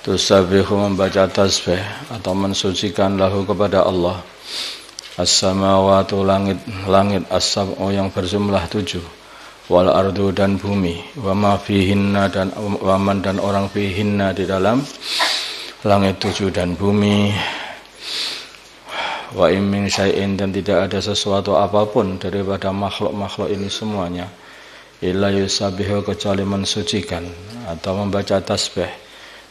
Tusabihu membaca tasbih atau mensucikan lahu kepada Allah as-samawatu langit as-sab'u yang berjumlah 7 wal ardu dan bumi wa ma fihinna dan waman dan orang fihinna di dalam langit 7 dan bumi wa in min syai'in dan tidak ada sesuatu apapun daripada makhluk-makhluk ini semuanya illa yusabihu kecuali mensucikan atau membaca tasbih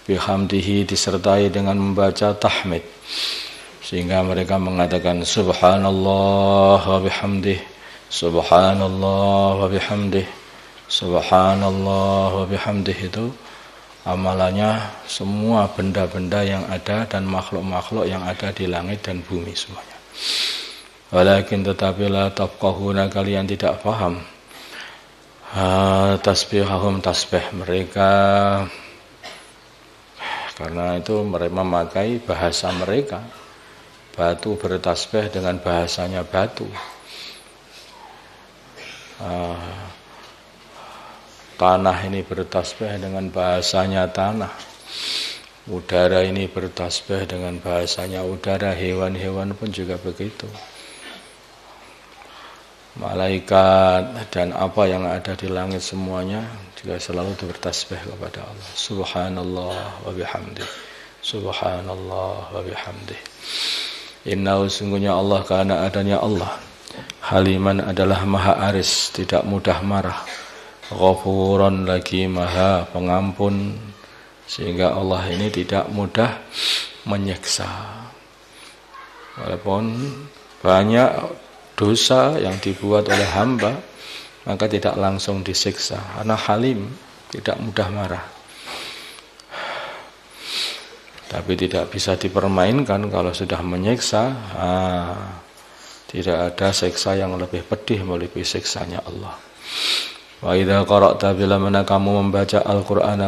bihamdihi disertai dengan membaca tahmid sehingga mereka mengatakan subhanallah wa bihamdih subhanallah wa bihamdih subhanallah wa bihamdih. Itu amalannya semua benda-benda yang ada dan makhluk-makhluk yang ada di langit dan bumi semuanya. Walakin tetapi la tafqahuna kalian tidak paham tasbihahum tasbih mereka, karena itu mereka memakai bahasa mereka. Batu bertasbih dengan bahasanya batu, tanah ini bertasbih dengan bahasanya tanah, udara ini bertasbih dengan bahasanya udara, hewan-hewan pun juga begitu, malaikat dan apa yang ada di langit semuanya juga selalu bertasbih kepada Allah. Subhanallah wa bihamdih subhanallah wa bihamdih. Innahu sungguhnya Allah, karena adanya Allah haliman adalah maha aris, tidak mudah marah, ghafuran lagi maha pengampun, sehingga Allah ini tidak mudah menyiksa. Walaupun banyak dosa yang dibuat oleh hamba, maka tidak langsung disiksa, karena halim, tidak mudah marah. Tapi tidak bisa dipermainkan kalau sudah menyiksa. Tidak ada siksa yang lebih pedih melebihi siksanya Allah. Wa idza qara'ta bila mana kamu membaca Al-Qur'an,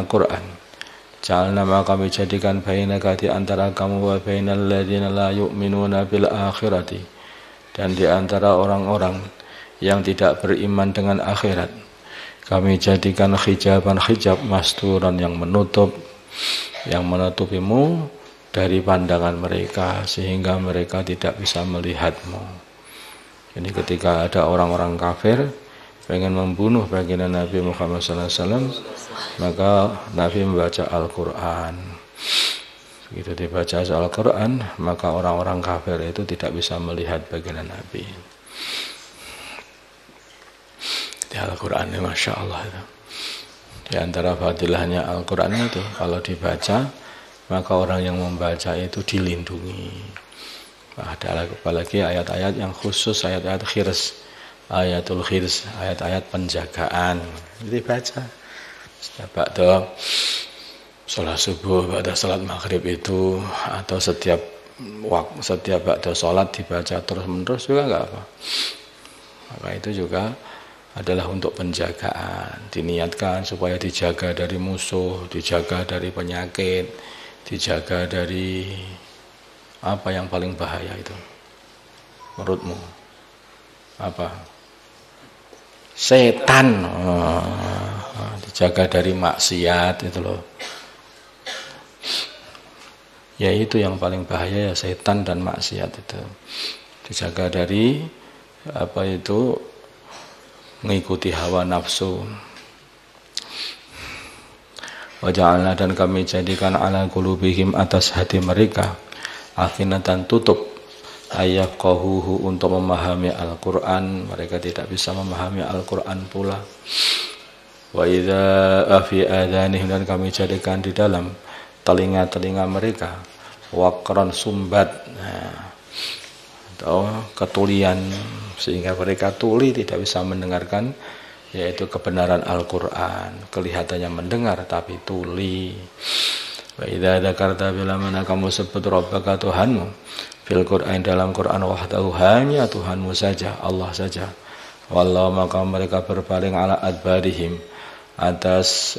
ja'alna maka kami jadikan bainaka di antara kamu wa bainal ladzina la yu'minuna bil akhirati, dan di antara orang-orang yang tidak beriman dengan akhirat kami jadikan hijab masturan yang menutupimu dari pandangan mereka, sehingga mereka tidak bisa melihatmu. Ini ketika ada orang-orang kafir pengen membunuh baginda Nabi Muhammad SAW, maka Nabi membaca Al-Quran. Begitu dibaca Al-Quran, maka orang-orang kafir itu tidak bisa melihat baginda Nabi. Di Al-Quran ini Masya Allah itu. Di antara fadilahnya Al-Quran itu, kalau dibaca, maka orang yang membaca itu dilindungi. Ada apalagi ayat-ayat yang khusus, ayat-ayat khirs, ayatul khirs, ayat-ayat penjagaan. Jadi baca. Setiap ba'da sholat subuh, ba'da sholat maghrib itu, atau setiap ba'da sholat dibaca terus-menerus juga enggak apa. Maka itu juga adalah untuk penjagaan, diniatkan supaya dijaga dari musuh, dijaga dari penyakit, dijaga dari apa yang paling bahaya itu menurutmu? Apa? Setan. Dijaga dari maksiat itu loh. Ya itu yang paling bahaya, ya setan dan maksiat itu. Dijaga dari apa itu, mengikuti hawa nafsu. Wa ja'alna, dan kami jadikan ala qulubihim atas hati mereka akinatan tutup ayafqahuhu untuk memahami Al-Quran. Mereka tidak bisa memahami Al-Quran pula. Wa idza fi adhanihim, dan kami jadikan di dalam telinga-telinga mereka waqran sumbat, atau ketulian, sehingga mereka tuli tidak bisa mendengarkan yaitu kebenaran Al-Quran. Kelihatannya mendengar tapi tuli. Wa idza dzakarta, bila mana kamu sebut rabbaka Tuhanmu fil Qur'an, dalam Quran, wahdahu, hanya Tuhanmu saja, Allah saja. Wallahu, maka mereka berpaling ala adbarihim, atas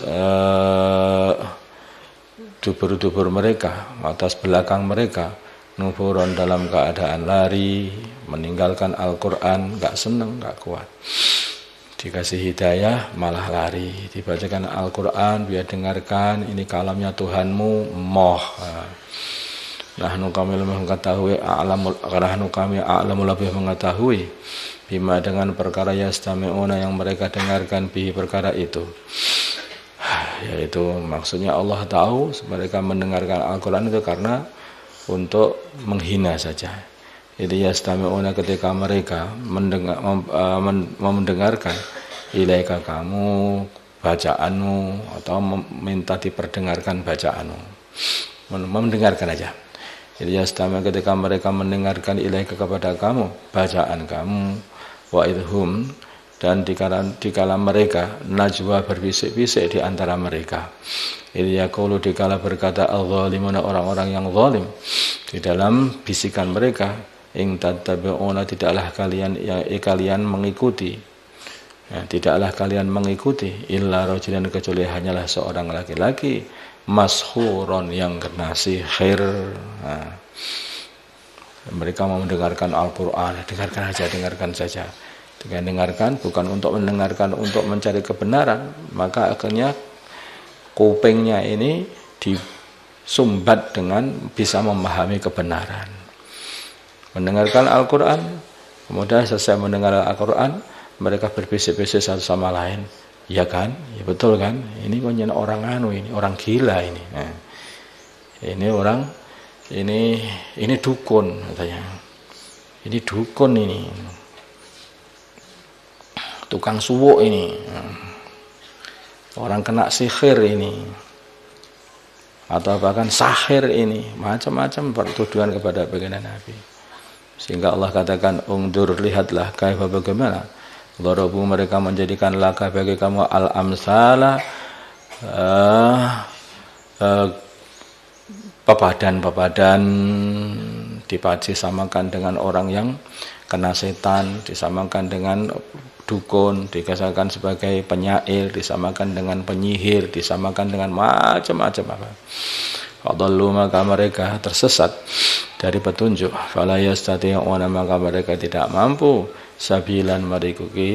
dubur-dubur mereka, atas belakang mereka, nufuron, dalam keadaan lari, meninggalkan Al-Quran, gak senang, gak kuat. dikasih hidayah malah lari. Dibacakan Al-Quran, biar dengarkan ini kalamnya Tuhanmu, moh. Nahnu kami lebih mengetahui nahnu kami a'lamu lebih mengetahui bima dengan perkara yastami'una yang mereka dengarkan bihi perkara itu, yaitu maksudnya Allah tahu mereka mendengarkan Al-Quran itu karena untuk menghina saja. Jadi yastami'una ketika mereka mendengarkan ilaika kamu bacaanmu atau minta diperdengarkan bacaanmu, mendengarkan aja. Jadi yastami'una ketika mereka mendengarkan ilaika kepada kamu bacaan kamu, wa idhum dan dikala mereka najwa berbisik-bisik di antara mereka. Idh yaqulu dikala berkata al-zalimuna orang-orang yang zalim di dalam bisikan mereka, in tattabi'una tidaklah kalian mengikuti, ya, tidaklah kalian mengikuti illa rajulan kecuali hanyalah seorang laki-laki mashuron yang kena sihir. Nah, mereka mau mendengarkan Al-Quran, dengarkan saja. Dengan dengarkan bukan untuk mendengarkan untuk mencari kebenaran, maka akhirnya kupingnya ini disumbat dengan bisa memahami kebenaran. Mendengarkan Al-Quran, kemudian selesai mendengar Al-Quran, mereka berbisik-bisik satu sama lain. Ya kan? Ya betul kan? Ini punya orang ini orang gila ini. Nah, ini orang ini dukun katanya. Ini dukun ini. Tukang suwuk ini. Orang kena sihir ini. Atau bahkan sahir ini, macam-macam pertuduhan kepada baginda Nabi. Sehingga Allah katakan, "Ungdur lihatlah kaifa bagaimana darabu mereka menjadikan laka bagi kamu al-amsala pepadan disamakan dengan orang yang kena setan, disamakan dengan dukun, dikatakan sebagai penyair, disamakan dengan penyihir, disamakan dengan macam-macam apa. Fadallu maka mereka tersesat dari petunjuk. Fala yastati'una maka mereka tidak mampu sabilan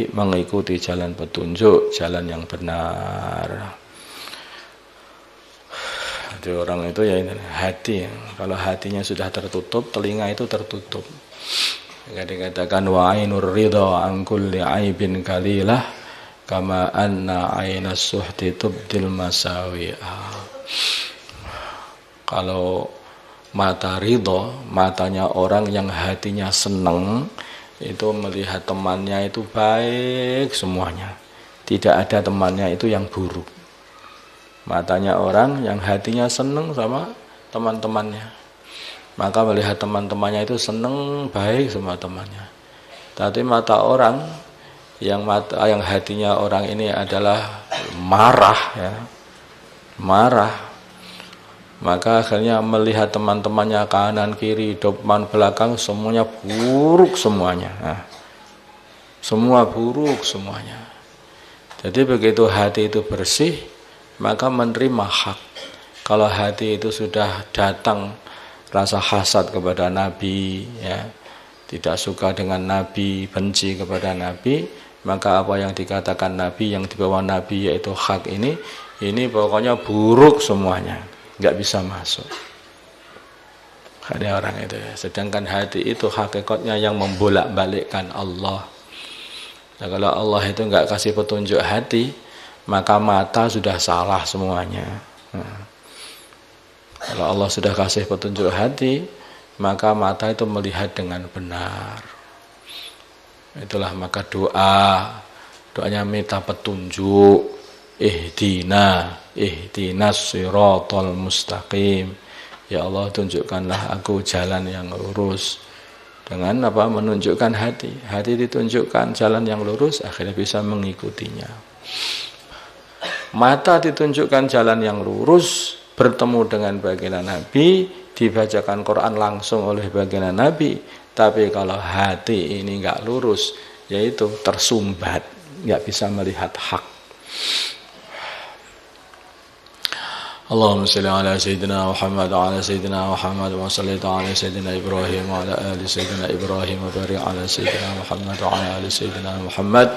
mengikuti jalan petunjuk, jalan yang benar. Jadi orang itu ya hati. Kalau hatinya sudah tertutup, telinga itu tertutup. Dikatakan wa ainur ridha an kulli aibin kalilah kama anna ainas suhti tubdil masawi'a. Kalau mata ridha, matanya orang yang hatinya senang, itu melihat temannya itu baik semuanya. Tidak ada temannya itu yang buruk. Matanya orang yang hatinya senang sama teman-temannya, maka melihat teman-temannya itu senang baik semua temannya. Tapi mata orang yang hatinya orang ini adalah marah, ya, marah, maka akhirnya melihat teman-temannya kanan kiri depan belakang semuanya buruk semuanya. Nah, semua buruk semuanya. Jadi begitu hati itu bersih, maka menerima hak. Kalau hati itu sudah datang rasa hasad kepada Nabi, ya, tidak suka dengan Nabi, benci kepada Nabi, maka apa yang dikatakan Nabi, yang dibawa Nabi yaitu hak ini pokoknya buruk semuanya, nggak bisa masuk. Ada orang itu, ya. Sedangkan hati itu hakikatnya yang membolak-balikkan Allah. Nah, kalau Allah itu nggak kasih petunjuk hati, maka mata sudah salah semuanya. Nah, kalau Allah sudah kasih petunjuk hati, maka mata itu melihat dengan benar. Itulah maka doanya minta petunjuk. Ihdinas siratal mustaqim. Ya Allah, tunjukkanlah aku jalan yang lurus. Dengan apa? Menunjukkan hati. Hati ditunjukkan jalan yang lurus, akhirnya bisa mengikutinya. Mata ditunjukkan jalan yang lurus, bertemu dengan baginda Nabi, dibacakan Quran langsung oleh baginda Nabi. Tapi kalau hati ini enggak lurus, yaitu tersumbat, enggak bisa melihat hak. Allahumma salli ala sayyidina Muhammad wa ala sayyidina Muhammad wa salli ala sayyidina Ibrahim wa ala ali sayyidina Ibrahim wa barik ala sayyidina Muhammad wa ala ali sayyidina Muhammad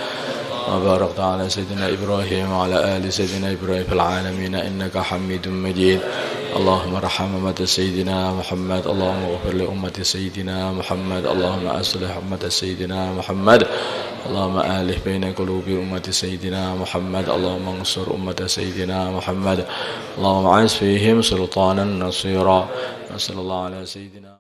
wa وبارك على سيدنا إبراهيم وعلى آل سيدنا إبراهيم في العالمين إنك حميد مجيد. اللهم ارحم أمة سيدنا محمد. اللهم اغفر لأمة سيدنا محمد. اللهم أصلح أمة سيدنا محمد. اللهم آلف بين قلوب أمة سيدنا محمد. اللهم انصر أمة سيدنا محمد. اللهم أعز فيهم سلطانا نصيرا. وصلى الله على سيدنا